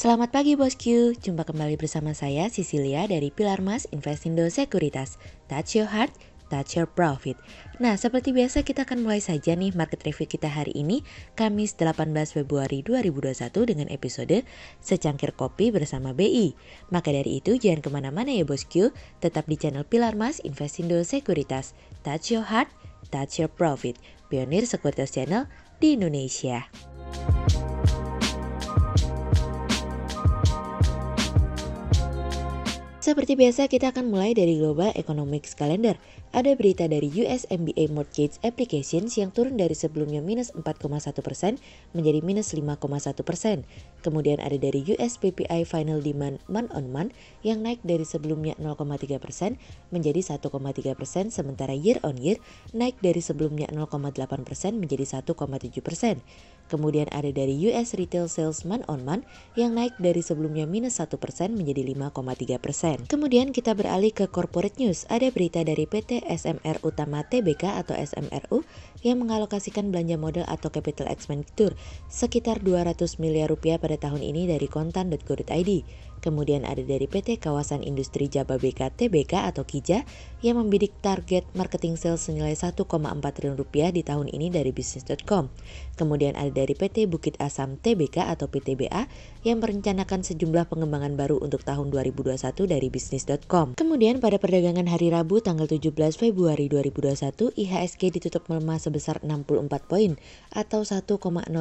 Selamat pagi bosku, jumpa kembali bersama saya Cecilia dari Pilar Mas Investindo Sekuritas. Touch your heart, touch your profit. Nah, seperti biasa kita akan mulai saja nih market review kita hari ini, Kamis 18 Februari 2021 dengan episode Secangkir Kopi bersama BI. Maka dari itu jangan kemana-mana ya bosku, tetap di channel Pilar Mas Investindo Sekuritas. Touch your heart, touch your profit. Pionir Sekuritas Channel di Indonesia. Seperti biasa kita akan mulai dari Global Economics Calendar. Ada berita dari US MBA Mortgage Applications yang turun dari sebelumnya minus 4,1% menjadi minus 5,1%. Kemudian ada dari US PPI Final Demand month on month yang naik dari sebelumnya 0,3% menjadi 1,3%, sementara year on year naik dari sebelumnya 0,8% menjadi 1,7%. Kemudian ada dari US Retail Sales month on month yang naik dari sebelumnya minus 1% menjadi 5,3%. Kemudian kita beralih ke corporate news. Ada berita dari PT SMR Utama Tbk atau SMRU yang mengalokasikan belanja modal atau capital expenditure sekitar 200 miliar rupiah pada tahun ini dari kontan.go.id. Kemudian ada dari PT Kawasan Industri Jababeka Tbk atau KIJA yang membidik target marketing sales senilai 1,4 triliun rupiah di tahun ini dari bisnis.com. Kemudian ada dari PT Bukit Asam Tbk atau PTBA yang merencanakan sejumlah pengembangan baru untuk tahun 2021 dari bisnis.com. Kemudian pada perdagangan hari Rabu tanggal 17 Februari 2021, IHSG ditutup melemah sebesar 64 poin atau 1,03%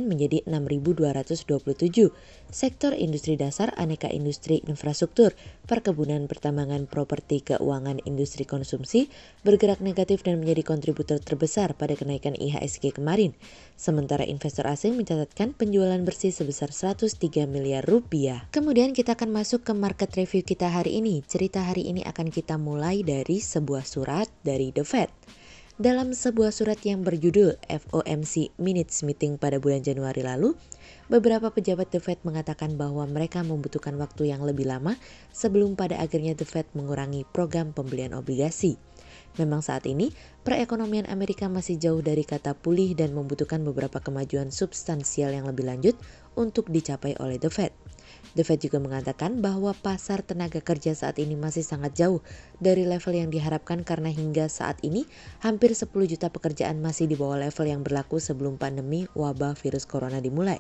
menjadi 6.227. Sektor industri dasar, aneka industri infrastruktur, perkebunan, pertambangan, properti, keuangan, industri konsumsi bergerak negatif dan menjadi kontributor terbesar pada kenaikan IHSG kemarin. Sementara investor asing mencatatkan penjualan bersih sebesar 103 miliar rupiah. Kemudian kita akan masuk ke market review kita hari ini. Cerita hari ini akan kita mulai dari sebuah surat dari The Fed. Dalam sebuah surat yang berjudul FOMC Minutes Meeting pada bulan Januari lalu, beberapa pejabat The Fed mengatakan bahwa mereka membutuhkan waktu yang lebih lama sebelum pada akhirnya The Fed mengurangi program pembelian obligasi. Memang saat ini, perekonomian Amerika masih jauh dari kata pulih dan membutuhkan beberapa kemajuan substansial yang lebih lanjut untuk dicapai oleh The Fed. The Fed juga mengatakan bahwa pasar tenaga kerja saat ini masih sangat jauh dari level yang diharapkan karena hingga saat ini hampir 10 juta pekerjaan masih di bawah level yang berlaku sebelum pandemi wabah virus corona dimulai.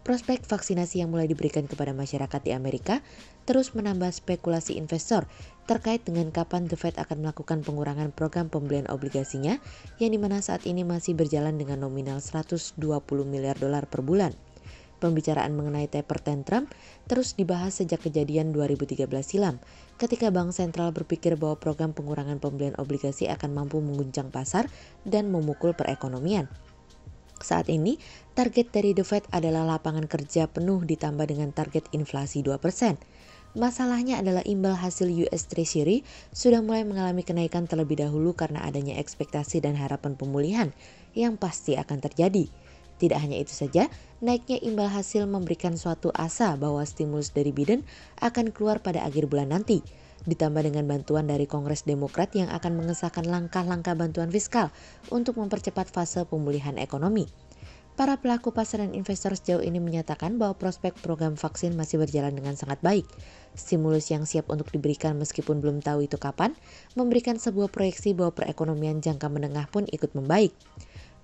Prospek vaksinasi yang mulai diberikan kepada masyarakat di Amerika terus menambah spekulasi investor terkait dengan kapan The Fed akan melakukan pengurangan program pembelian obligasinya yang dimana saat ini masih berjalan dengan nominal 120 miliar dolar per bulan. Pembicaraan mengenai taper tantrum terus dibahas sejak kejadian 2013 silam, ketika Bank Sentral berpikir bahwa program pengurangan pembelian obligasi akan mampu mengguncang pasar dan memukul perekonomian. Saat ini, target dari The Fed adalah lapangan kerja penuh ditambah dengan target inflasi 2%. Masalahnya adalah imbal hasil US Treasury sudah mulai mengalami kenaikan terlebih dahulu karena adanya ekspektasi dan harapan pemulihan yang pasti akan terjadi. Tidak hanya itu saja, naiknya imbal hasil memberikan suatu asa bahwa stimulus dari Biden akan keluar pada akhir bulan nanti. Ditambah dengan bantuan dari Kongres Demokrat yang akan mengesahkan langkah-langkah bantuan fiskal untuk mempercepat fase pemulihan ekonomi. Para pelaku pasar dan investor sejauh ini menyatakan bahwa prospek program vaksin masih berjalan dengan sangat baik. Stimulus yang siap untuk diberikan meskipun belum tahu itu kapan, memberikan sebuah proyeksi bahwa perekonomian jangka menengah pun ikut membaik.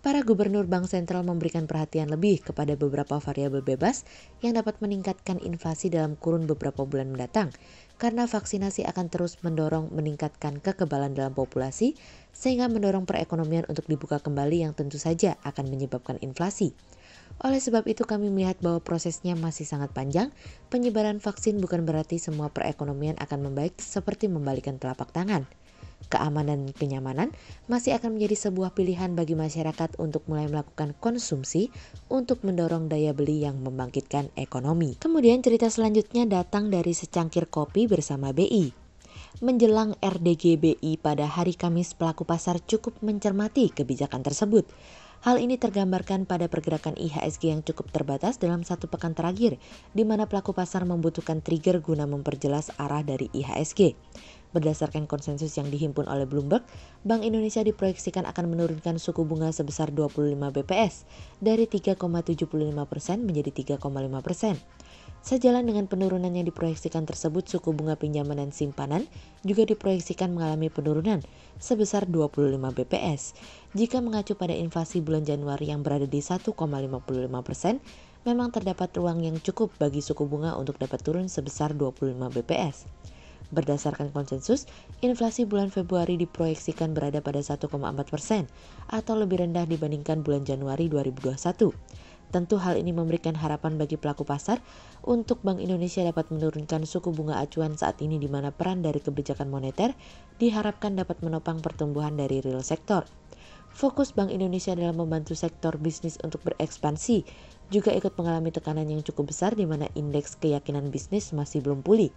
Para gubernur bank sentral memberikan perhatian lebih kepada beberapa variabel bebas yang dapat meningkatkan inflasi dalam kurun beberapa bulan mendatang, karena vaksinasi akan terus mendorong meningkatkan kekebalan dalam populasi, sehingga mendorong perekonomian untuk dibuka kembali yang tentu saja akan menyebabkan inflasi. Oleh sebab itu kami melihat bahwa prosesnya masih sangat panjang. Penyebaran vaksin bukan berarti semua perekonomian akan membaik seperti membalikan telapak tangan. Keamanan dan kenyamanan masih akan menjadi sebuah pilihan bagi masyarakat untuk mulai melakukan konsumsi untuk mendorong daya beli yang membangkitkan ekonomi. Kemudian cerita selanjutnya datang dari secangkir kopi bersama BI. Menjelang RDG BI pada hari Kamis, pelaku pasar cukup mencermati kebijakan tersebut. Hal ini tergambarkan pada pergerakan IHSG yang cukup terbatas dalam satu pekan terakhir, di mana pelaku pasar membutuhkan trigger guna memperjelas arah dari IHSG. Berdasarkan konsensus yang dihimpun oleh Bloomberg, Bank Indonesia diproyeksikan akan menurunkan suku bunga sebesar 25 BPS dari 3,75% menjadi 3,5%. Sejalan dengan penurunan yang diproyeksikan tersebut, suku bunga pinjaman dan simpanan juga diproyeksikan mengalami penurunan sebesar 25 bps. Jika mengacu pada inflasi bulan Januari yang berada di 1,55%, memang terdapat ruang yang cukup bagi suku bunga untuk dapat turun sebesar 25 bps. Berdasarkan konsensus, inflasi bulan Februari diproyeksikan berada pada 1,4% atau lebih rendah dibandingkan bulan Januari 2021. Tentu hal ini memberikan harapan bagi pelaku pasar untuk Bank Indonesia dapat menurunkan suku bunga acuan saat ini, di mana peran dari kebijakan moneter diharapkan dapat menopang pertumbuhan dari real sektor. Fokus Bank Indonesia dalam membantu sektor bisnis untuk berekspansi juga ikut mengalami tekanan yang cukup besar, di mana indeks keyakinan bisnis masih belum pulih.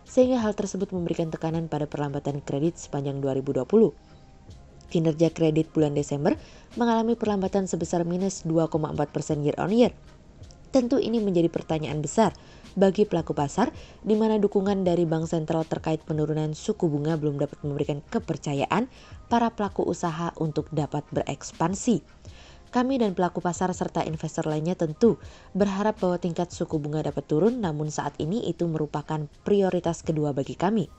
Sehingga hal tersebut memberikan tekanan pada perlambatan kredit sepanjang 2020. Kinerja kredit bulan Desember mengalami perlambatan sebesar minus 2,4% year on year. Tentu ini menjadi pertanyaan besar bagi pelaku pasar, di mana dukungan dari Bank Sentral terkait penurunan suku bunga belum dapat memberikan kepercayaan para pelaku usaha untuk dapat berekspansi. Kami dan pelaku pasar serta investor lainnya tentu berharap bahwa tingkat suku bunga dapat turun, namun saat ini itu merupakan prioritas kedua bagi kami.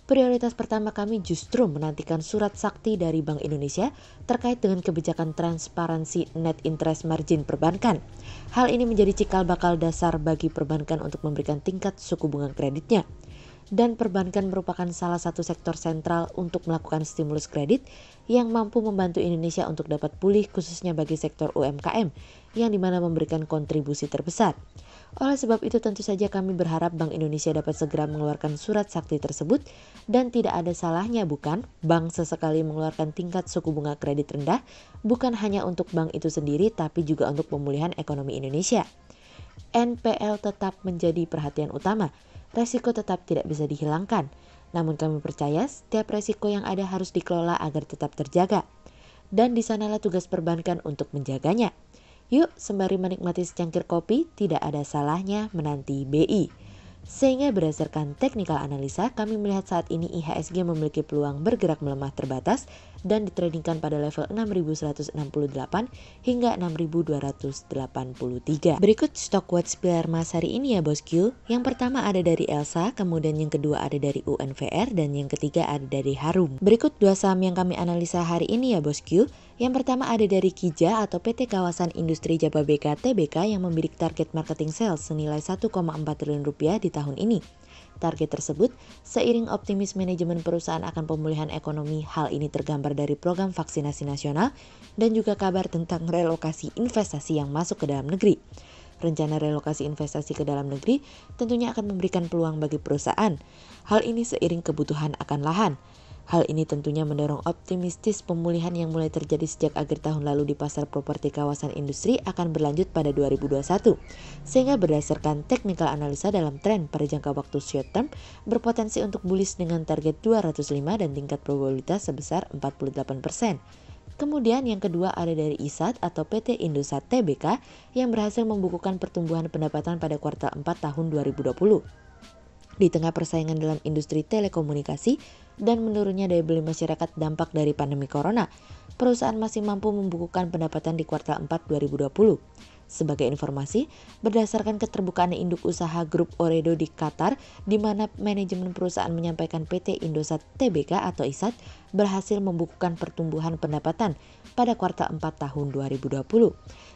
Prioritas pertama kami justru menantikan surat sakti dari Bank Indonesia terkait dengan kebijakan transparansi net interest margin perbankan. Hal ini menjadi cikal bakal dasar bagi perbankan untuk memberikan tingkat suku bunga kreditnya. Dan perbankan merupakan salah satu sektor sentral untuk melakukan stimulus kredit yang mampu membantu Indonesia untuk dapat pulih, khususnya bagi sektor UMKM yang dimana memberikan kontribusi terbesar. Oleh sebab itu tentu saja kami berharap Bank Indonesia dapat segera mengeluarkan surat sakti tersebut, dan tidak ada salahnya bukan bank sesekali mengeluarkan tingkat suku bunga kredit rendah, bukan hanya untuk bank itu sendiri tapi juga untuk pemulihan ekonomi Indonesia. NPL tetap menjadi perhatian utama, resiko tetap tidak bisa dihilangkan, namun kami percaya setiap resiko yang ada harus dikelola agar tetap terjaga, dan di sanalah tugas perbankan untuk menjaganya. Yuk, sembari menikmati secangkir kopi, tidak ada salahnya menanti BI. Sehingga berdasarkan technical analisa, kami melihat saat ini IHSG memiliki peluang bergerak melemah terbatas dan ditradingkan pada level 6.168 hingga 6.283. Berikut stock watch pilar emas hari ini ya bosku. Yang pertama ada dari Elsa, kemudian yang kedua ada dari UNVR, dan yang ketiga ada dari Harum. Berikut dua saham yang kami analisa hari ini ya bosku. Yang pertama ada dari Kija atau PT Kawasan Industri Jababeka Tbk yang memiliki target marketing sales senilai 1,4 triliun rupiah di tahun ini. Target tersebut seiring optimis manajemen perusahaan akan pemulihan ekonomi. Hal ini tergambar dari program vaksinasi nasional dan juga kabar tentang relokasi investasi yang masuk ke dalam negeri. Rencana relokasi investasi ke dalam negeri tentunya akan memberikan peluang bagi perusahaan. Hal ini seiring kebutuhan akan lahan. Hal ini tentunya mendorong optimistis pemulihan yang mulai terjadi sejak akhir tahun lalu di pasar properti kawasan industri akan berlanjut pada 2021. Sehingga berdasarkan technical analisa dalam tren pada jangka waktu short term berpotensi untuk bullish dengan target 205 dan tingkat probabilitas sebesar 48%. Kemudian yang kedua ada dari ISAT atau PT Indosat Tbk yang berhasil membukukan pertumbuhan pendapatan pada kuartal 4 tahun 2020. Di tengah persaingan dalam industri telekomunikasi dan menurunnya daya beli masyarakat dampak dari pandemi corona, perusahaan masih mampu membukukan pendapatan di kuartal 4 2020. Sebagai informasi, berdasarkan keterbukaan induk usaha grup Ooredoo di Qatar, di mana manajemen perusahaan menyampaikan PT Indosat Tbk atau ISAT berhasil membukukan pertumbuhan pendapatan pada kuartal 4 tahun 2020.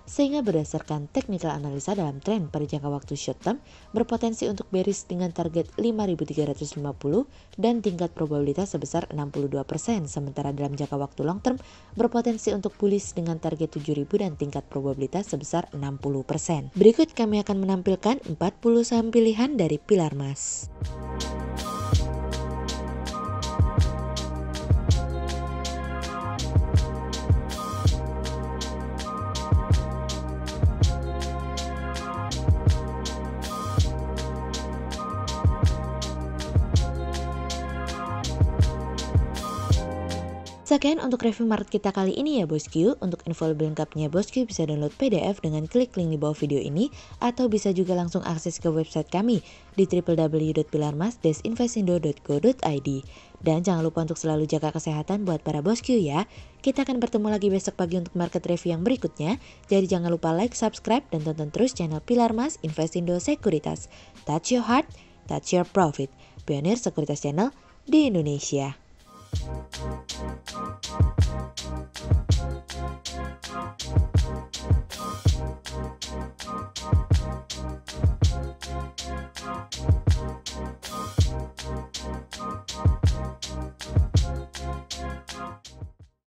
Sehingga berdasarkan technical analisa dalam tren pada jangka waktu short term berpotensi untuk bearish dengan target 5.350 dan tingkat probabilitas sebesar 62%, sementara dalam jangka waktu long term berpotensi untuk bullish dengan target 7.000 dan tingkat probabilitas sebesar 60%. Berikut kami akan menampilkan 40 saham pilihan dari pilar emas. Sekian untuk review market kita kali ini ya bosku. Untuk info lebih lengkapnya bosku bisa download PDF dengan klik link di bawah video ini, atau bisa juga langsung akses ke website kami di www.pilarmas-investindo.co.id. Dan jangan lupa untuk selalu jaga kesehatan buat para bosku ya. Kita akan bertemu lagi besok pagi untuk market review yang berikutnya. Jadi jangan lupa like, subscribe, dan tonton terus channel Pilar Mas Investindo Sekuritas. Touch your heart, touch your profit. Pionir Sekuritas Channel di Indonesia.